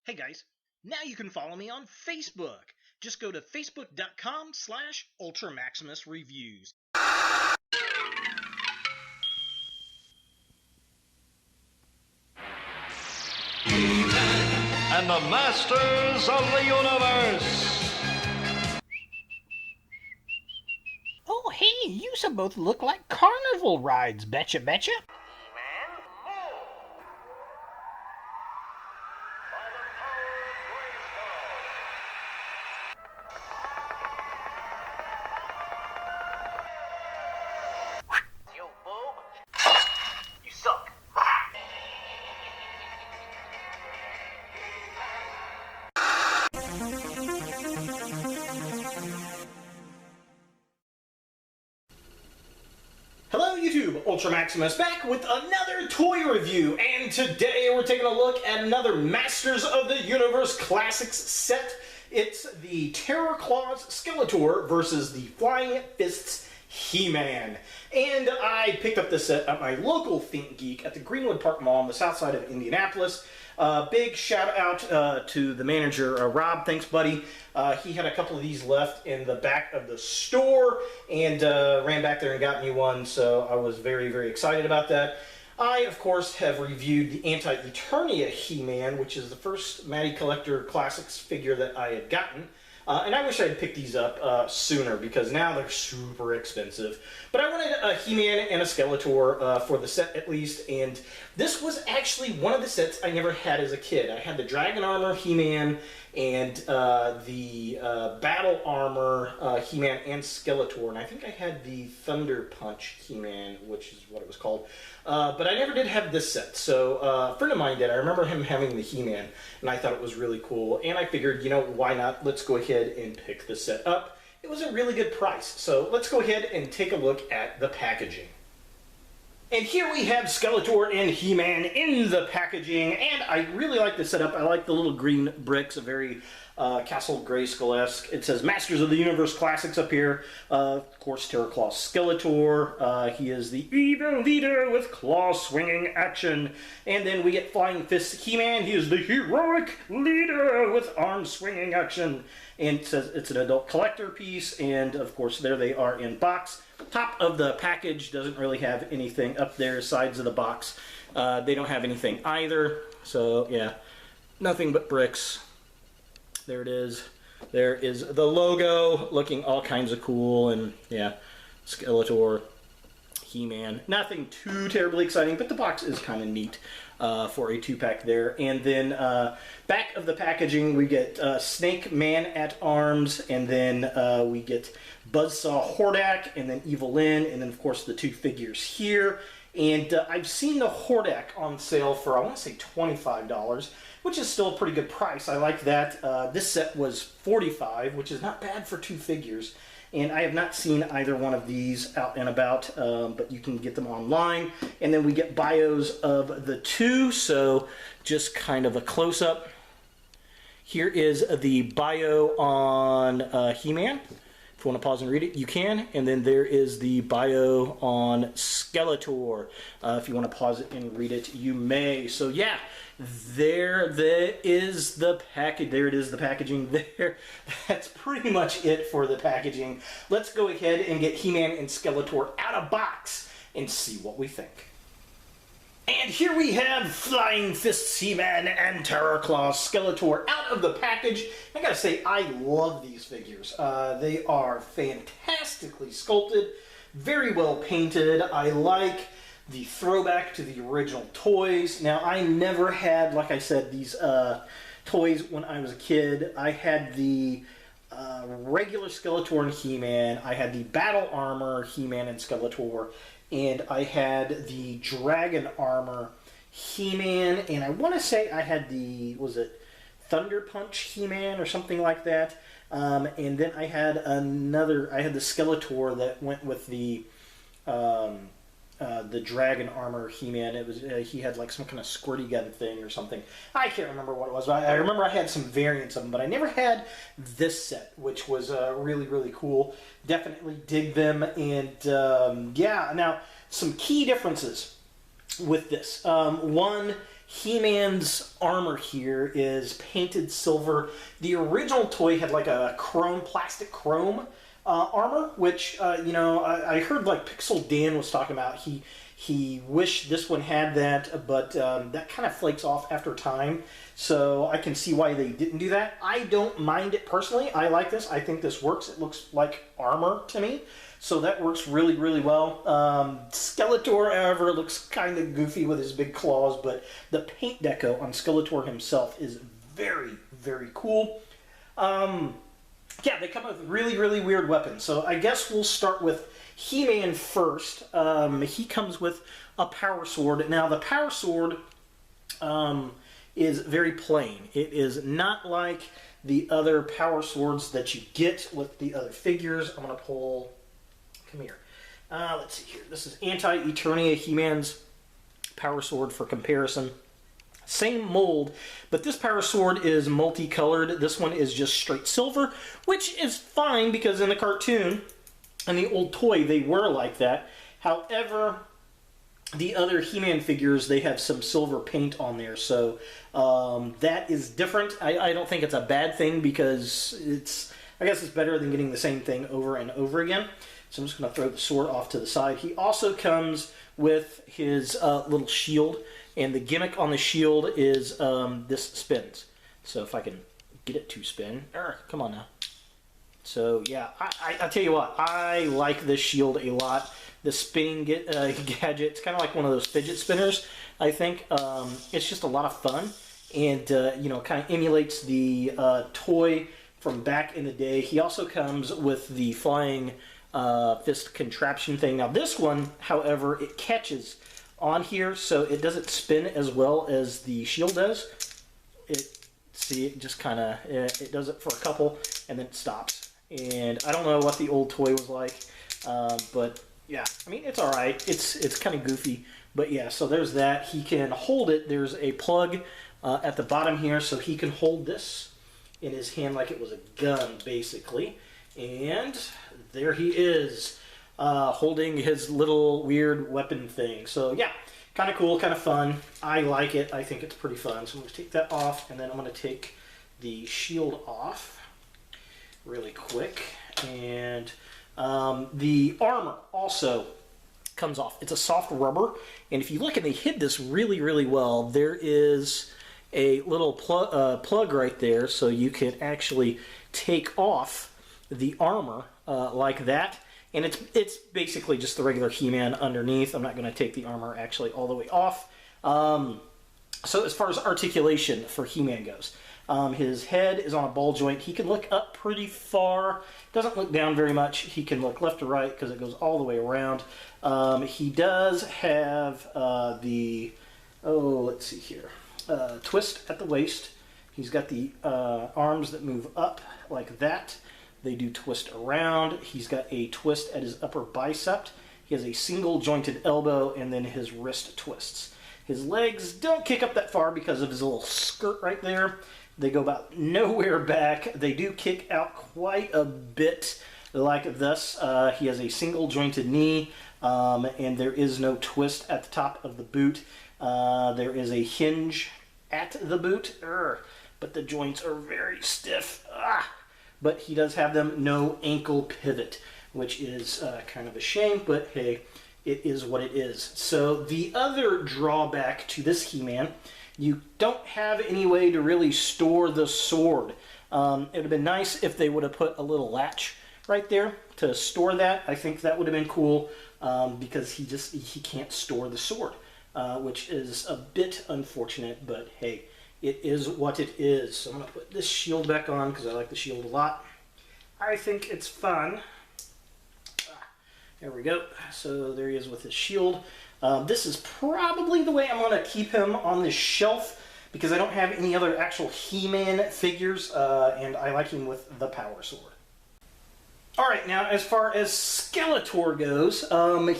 Hey guys, now you can follow me on Facebook. Just go to facebook.com/UltraMaximusReviews. And the Masters of the Universe. Oh, hey, you both look like carnival rides, betcha. You boob. You suck. Hello YouTube, Ultra Maximus back with another toy review, and today we're taking a look at another Masters of the Universe Classics set. It's the Terror Claws Skeletor versus the Flying Fists He-Man. And I picked up this set at my local Think Geek at the Greenwood Park Mall on the south side of Indianapolis. Big shout out to the manager, Rob. Thanks, buddy. He had a couple of these left in the back of the store and ran back there and got me one, so I was very, very excited about that. I, of course, have reviewed the Anti-Eternia He-Man, which is the first Matty Collector Classics figure that I had gotten. And I wish I had picked these up sooner, because now they're super expensive. But I wanted a He-Man and a Skeletor for the set at least, and this was actually one of the sets I never had as a kid. I had the Dragon Armor He-Man and the Battle Armor He-Man and Skeletor, and I think I had the Thunder Punch He-Man, which is what it was called. But I never did have this set, so a friend of mine did. I remember him having the He-Man, and I thought it was really cool, and I figured, you know, why not? Let's go ahead and pick the set up. It was a really good price, so let's go ahead and take a look at the packaging. And here we have Skeletor and He-Man in the packaging, and I really like the setup. I like the little green bricks, a very Castle Grayskull-esque. It says Masters of the Universe Classics up here. Of course, Terror Claws Skeletor. He is the evil leader with claw-swinging action. And then we get Flying Fist He-Man. He is the heroic leader with arm-swinging action. And it says it's an adult collector piece, and of course there they are in box. Top of the package doesn't really have anything up there. Sides of the box, they don't have anything either. So yeah, nothing but bricks. There it is. There is the logo, looking all kinds of cool, and yeah, Skeletor, He-Man. Nothing too terribly exciting, but the box is kind of neat for a 2-pack there. And then back of the packaging, we get Snake Man-at-Arms, and then we get Buzzsaw Hordak, and then Evil Lyn, and then of course the 2 figures here. And I've seen the Hordak on sale for, I want to say, $25, which is still a pretty good price. I like that. This set was $45, which is not bad for 2 figures. And I have not seen either one of these out and about, but you can get them online. And then we get bios of the 2, so just kind of a close-up. Here is the bio on He-Man. If you want to pause and read it, you can. And then there is the bio on Skeletor. If you want to pause it and read it, you may. So yeah, there is the package. There it is, the packaging there. That's pretty much it for the packaging. Let's go ahead and get He-Man and Skeletor out of box and see what we think. And here we have Flying Fists He-Man and Terror Claws Skeletor out of the package. I gotta say, I love these figures. They are fantastically sculpted, very well painted. I like the throwback to the original toys. Now, I never had, like I said, these toys when I was a kid. I had the regular Skeletor and He-Man. I had the Battle Armor He-Man and Skeletor. And I had the Dragon Armor He-Man, and I want to say I had the, was it Thunder Punch He-Man or something like that. And then I had I had the Skeletor that went with the Dragon Armor He-Man. It was he had like some kind of squirty gun thing or something. I can't remember what it was, but I remember I had some variants of them, but I never had this set, which was really, really cool. Definitely dig them, and yeah, now some key differences with this. One, He-Man's armor here is painted silver. The original toy had like a plastic chrome armor, which, you know, I heard like Pixel Dan was talking about. He wished this one had that, but that kind of flakes off after time. So I can see why they didn't do that. I don't mind it personally. I like this. I think this works. It looks like armor to me. So that works really, really well. Skeletor, however, looks kind of goofy with his big claws, but the paint deco on Skeletor himself is very, very cool. Yeah, they come with really, really weird weapons. So I guess we'll start with He-Man first. He comes with a power sword. Now, the power sword is very plain. It is not like the other power swords that you get with the other figures. I'm going to pull... Come here. Let's see here. This is Anti-Eternia He-Man's power sword for comparison. Same mold, but this power sword is multicolored. This one is just straight silver, which is fine because in the cartoon and the old toy, they were like that. However, the other He-Man figures, they have some silver paint on there, so that is different. I don't think it's a bad thing because I guess it's better than getting the same thing over and over again. So I'm just going to throw the sword off to the side. He also comes with his little shield, and the gimmick on the shield is this spins. So if I can get it to spin. Come on now. So yeah, I tell you what, I like this shield a lot. The spinning gadget, it's kind of like one of those fidget spinners, I think. It's just a lot of fun, and you know, kind of emulates the toy from back in the day. He also comes with the flying fist contraption thing. Now this one, however, it catches on here, so it doesn't spin as well as the shield does. See, it just kind of, it does it for a couple, and then it stops. And I don't know what the old toy was like, but yeah, I mean, it's alright. It's kind of goofy, but yeah, so there's that. He can hold it. There's a plug at the bottom here, so he can hold this in his hand like it was a gun, basically. And there he is, holding his little weird weapon thing. So yeah, kind of cool, kind of fun. I like it. I think it's pretty fun. So I'm going to take that off, and then I'm going to take the shield off really quick. And the armor also comes off. It's a soft rubber, and if you look, and they hid this really, really well, there is a little plug right there, so you can actually take off the armor like that, and it's basically just the regular He-Man underneath. I'm not going to take the armor actually all the way off. So as far as articulation for He-Man goes, his head is on a ball joint. He can look up pretty far, doesn't look down very much. He can look left to right because it goes all the way around. He does have let's see here, twist at the waist. He's got the arms that move up like that. They do twist around. He's got a twist at his upper bicep. He has a single jointed elbow, and then his wrist twists. His legs don't kick up that far because of his little skirt right there. They go about nowhere back. They do kick out quite a bit like this. He has a single jointed knee, and there is no twist at the top of the boot. There is a hinge at the boot, but the joints are very stiff. But he does have them, no ankle pivot, which is kind of a shame, but hey, it is what it is. So the other drawback to this He-Man, you don't have any way to really store the sword. It would have been nice if they would have put a little latch right there to store that. I think that would have been cool, because he can't store the sword, which is a bit unfortunate, but hey, it is what it is. So I'm going to put this shield back on because I like the shield a lot. I think it's fun. There we go. So there he is with his shield. This is probably the way I'm going to keep him on the shelf because I don't have any other actual He-Man figures, and I like him with the power sword. Alright, now as far as Skeletor goes,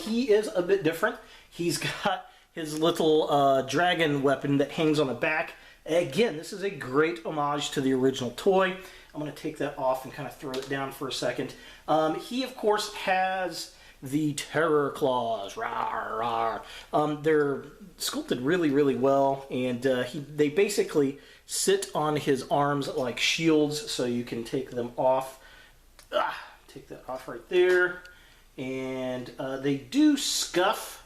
he is a bit different. He's got his little dragon weapon that hangs on the back. Again, this is a great homage to the original toy. I'm going to take that off and kind of throw it down for a second. He, of course, has the Terror Claws. Rawr, rawr. They're sculpted really, really well, and they basically sit on his arms like shields, so you can take them off. Take that off right there. And they do scuff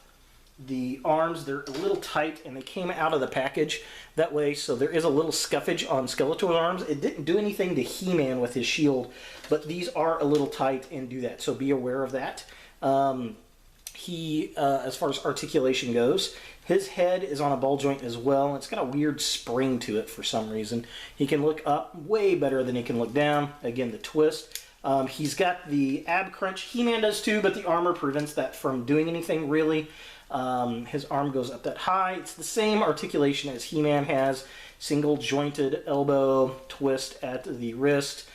the arms. They're a little tight, and they came out of the package that way, so there is a little scuffage on Skeletor's arms. It didn't do anything to He-Man with his shield, but these are a little tight and do that, so be aware of that. As far as articulation goes, his head is on a ball joint as well, and it's got a weird spring to it for some reason. He can look up way better than he can look down. Again, the twist. He's got the ab crunch. He-Man does too, but the armor prevents that from doing anything really. His arm goes up that high. It's the same articulation as He-Man has. Single jointed elbow, twist at the wrist,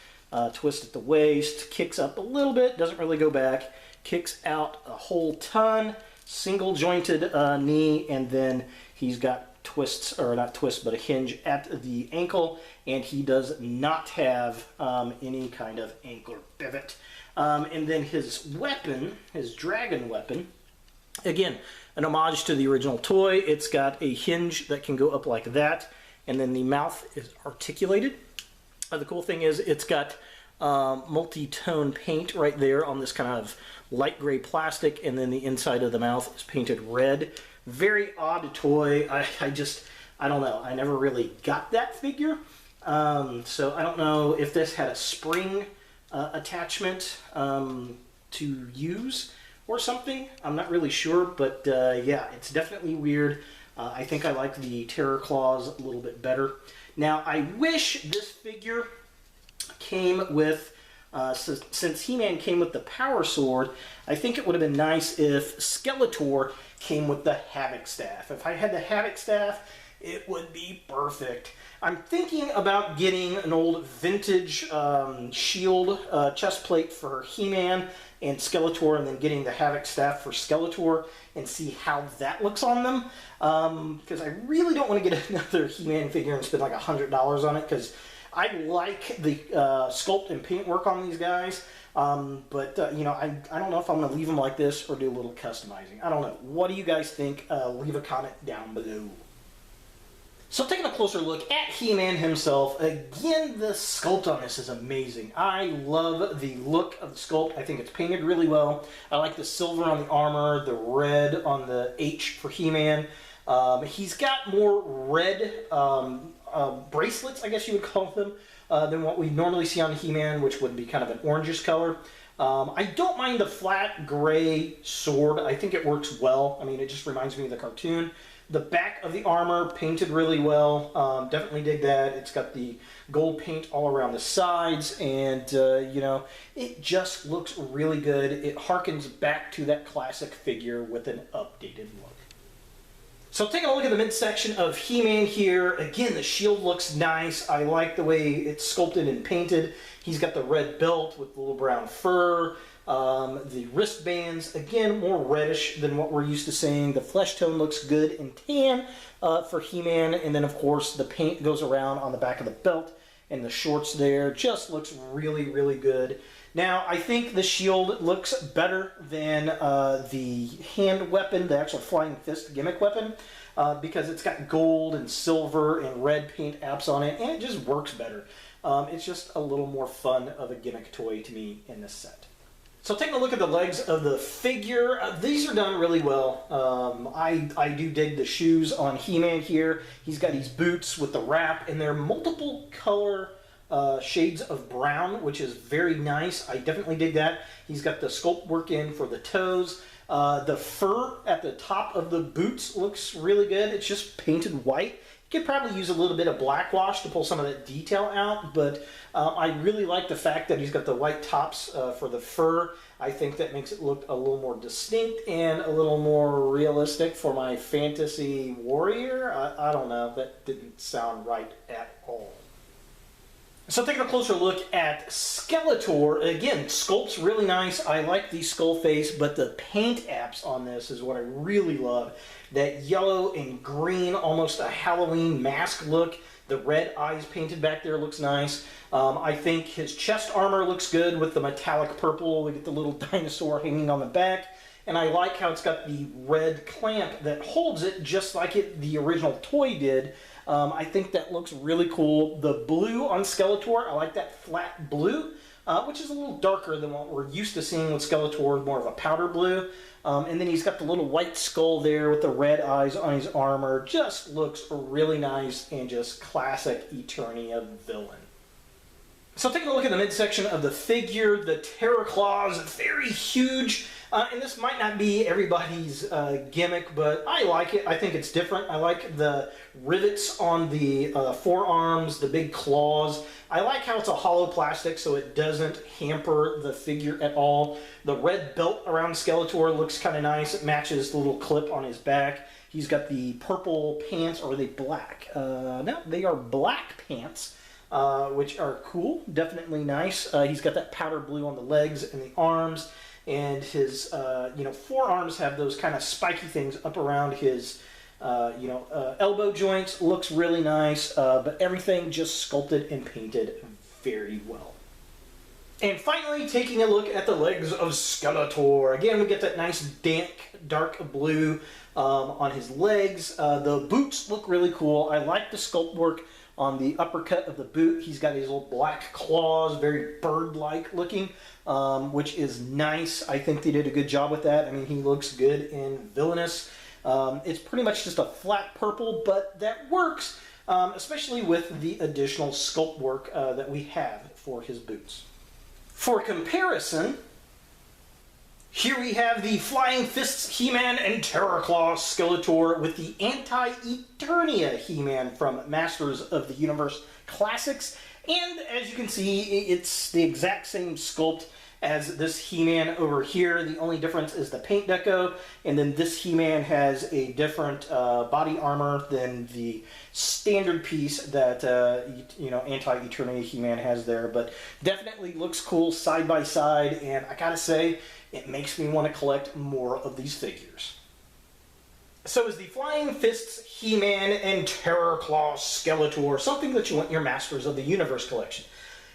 twist at the waist, kicks up a little bit, doesn't really go back, kicks out a whole ton, single jointed knee, and then he's got twists, or not twists, but a hinge at the ankle, and he does not have any kind of ankle pivot. And then his weapon, his dragon weapon, again, an homage to the original toy. It's got a hinge that can go up like that, and then the mouth is articulated. The cool thing is it's got multi-tone paint right there on this kind of light gray plastic, and then the inside of the mouth is painted red. Very odd toy. I don't know. I never really got that figure. So I don't know if this had a spring attachment to use or something. I'm not really sure, but yeah, it's definitely weird. I think I like the Terror Claws a little bit better. Now, I wish this figure came with, since He-Man came with the Power Sword, I think it would have been nice if Skeletor came with the Havoc Staff. If I had the Havoc Staff, it would be perfect. I'm thinking about getting an old vintage shield chest plate for He-Man and Skeletor, and then getting the Havoc Staff for Skeletor and see how that looks on them. Because I really don't want to get another He-Man figure and spend like $100 on it, because I like the sculpt and paint work on these guys. But you know, I don't know if I'm going to leave them like this or do a little customizing. I don't know. What do you guys think? Leave a comment down below. So taking a closer look at He-Man himself, again, the sculpt on this is amazing. I love the look of the sculpt. I think it's painted really well. I like the silver on the armor, the red on the H for He-Man. He's got more red bracelets, I guess you would call them, than what we normally see on He-Man, which would be kind of an orangish color. I don't mind the flat gray sword. I think it works well. I mean, it just reminds me of the cartoon. The back of the armor painted really well. Definitely dig that. It's got the gold paint all around the sides, and you know, it just looks really good. It harkens back to that classic figure with an updated look. So taking a look at the midsection of He-Man here, again, the shield looks nice. I like the way it's sculpted and painted. He's got the red belt with the little brown fur. The wristbands, again, more reddish than what we're used to seeing. The flesh tone looks good and tan for He-Man. And then, of course, the paint goes around on the back of the belt, and the shorts there just looks really, really good. Now, I think the shield looks better than the hand weapon, the actual Flying Fist gimmick weapon, because it's got gold and silver and red paint apps on it, and it just works better. It's just a little more fun of a gimmick toy to me in this set. So taking a look at the legs of the figure, these are done really well. I do dig the shoes on He-Man here. He's got these boots with the wrap, and they're multiple color shades of brown, which is very nice. I definitely dig that. He's got the sculpt work in for the toes. The fur at the top of the boots looks really good. It's just painted white. You could probably use a little bit of black wash to pull some of that detail out, but I really like the fact that he's got the white tops for the fur. I think that makes it look a little more distinct and a little more realistic for my fantasy warrior. I don't know, that didn't sound right at all. So taking a closer look at Skeletor, again, sculpt's really nice. I like the skull face, but the paint apps on this is what I really love. That yellow and green, almost a Halloween mask look, The red eyes painted back there looks nice. I think his chest armor looks good with the metallic purple. We get the little dinosaur hanging on the back. And I like how it's got the red clamp that holds it just like the original toy did. I think that looks really cool. The blue on Skeletor, I like that flat blue, which is a little darker than what we're used to seeing with Skeletor, more of a powder blue. And then he's got the little white skull there with the red eyes on his armor. Just looks really nice and just classic Eternia villain. So taking a look at the midsection of the figure, the Terror Claws, very huge. And this might not be everybody's gimmick, but I like it. I think it's different. I like the rivets on the forearms, the big claws. I like how it's a hollow plastic so it doesn't hamper the figure at all. The red belt around Skeletor looks kind of nice. It matches the little clip on his back. He's got the purple pants, or are they black? No, they are black pants. Which are cool, definitely nice. He's got that powder blue on the legs and the arms, and his forearms have those kind of spiky things up around his elbow joints. Looks really nice, but everything just sculpted and painted very well. And finally, taking a look at the legs of Skeletor. Again, we get that nice dark blue on his legs. The boots look really cool. I like the sculpt work on the uppercut of the boot. He's got these little black claws, very bird-like looking, which is nice. I think they did a good job with that. I mean, he looks good and villainous. It's pretty much just a flat purple, but that works, especially with the additional sculpt work that we have for his boots. For comparison, here we have the Flying Fists He-Man and Terror Claws Skeletor with the Anti-Eternia He-Man from Masters of the Universe Classics. And as you can see, it's the exact same sculpt as this He-Man over here. The only difference is the paint deco, and then this He-Man has a different body armor than the standard piece that Anti-Eternia He-Man has there. But definitely looks cool side by side, and I gotta say, it makes me want to collect more of these figures. So is the Flying Fists He-Man and Terror Claws Skeletor something that you want in your Masters of the Universe collection?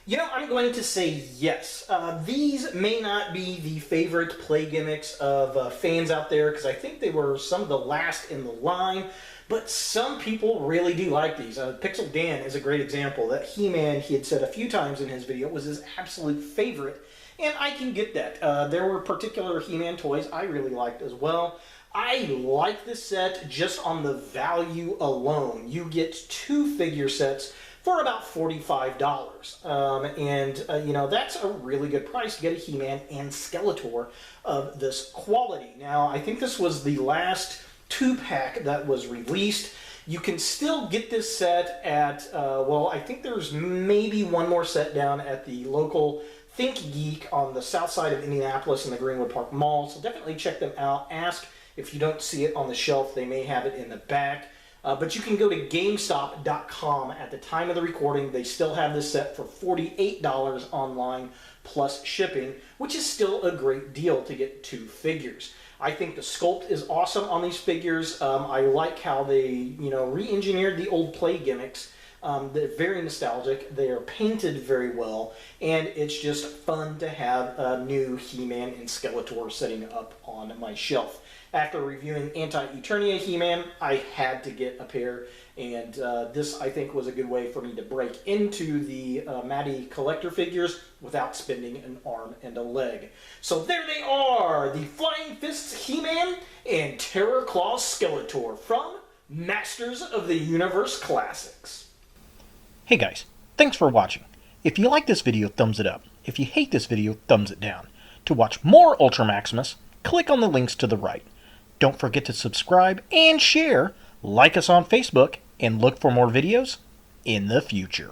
You know, I'm going to say yes. These may not be the favorite play gimmicks of fans out there, because I think they were some of the last in the line, but some people really do like these. Pixel Dan is a great example. That He-Man, he had said a few times in his video, was his absolute favorite, and I can get that. There were particular He-Man toys I really liked as well. I like this set just on the value alone. You get 2 figure sets for about $45. That's a really good price to get a He-Man and Skeletor of this quality. Now, I think this was the last 2-pack that was released. You can still get this set at, I think there's maybe one more set down at the local Think Geek on the south side of Indianapolis in the Greenwood Park Mall. So definitely check them out. Ask if you don't see it on the shelf. They may have it in the back. But you can go to GameStop.com at the time of the recording. They still have this set for $48 online plus shipping, which is still a great deal to get 2 figures. I think the sculpt is awesome on these figures. I like how they, re-engineered the old play gimmicks. They're very nostalgic. They are painted very well, and it's just fun to have a new He-Man and Skeletor sitting up on my shelf. After reviewing Anti-Eternia He-Man, I had to get a pair, and this, I think, was a good way for me to break into the Mattel collector figures without spending an arm and a leg. So there they are, the Flying Fists He-Man and Terror Claws Skeletor from Masters of the Universe Classics. Hey guys, thanks for watching. If you like this video, thumbs it up. If you hate this video, thumbs it down. To watch more Ultra Maximus, click on the links to the right. Don't forget to subscribe and share, like us on Facebook, and look for more videos in the future.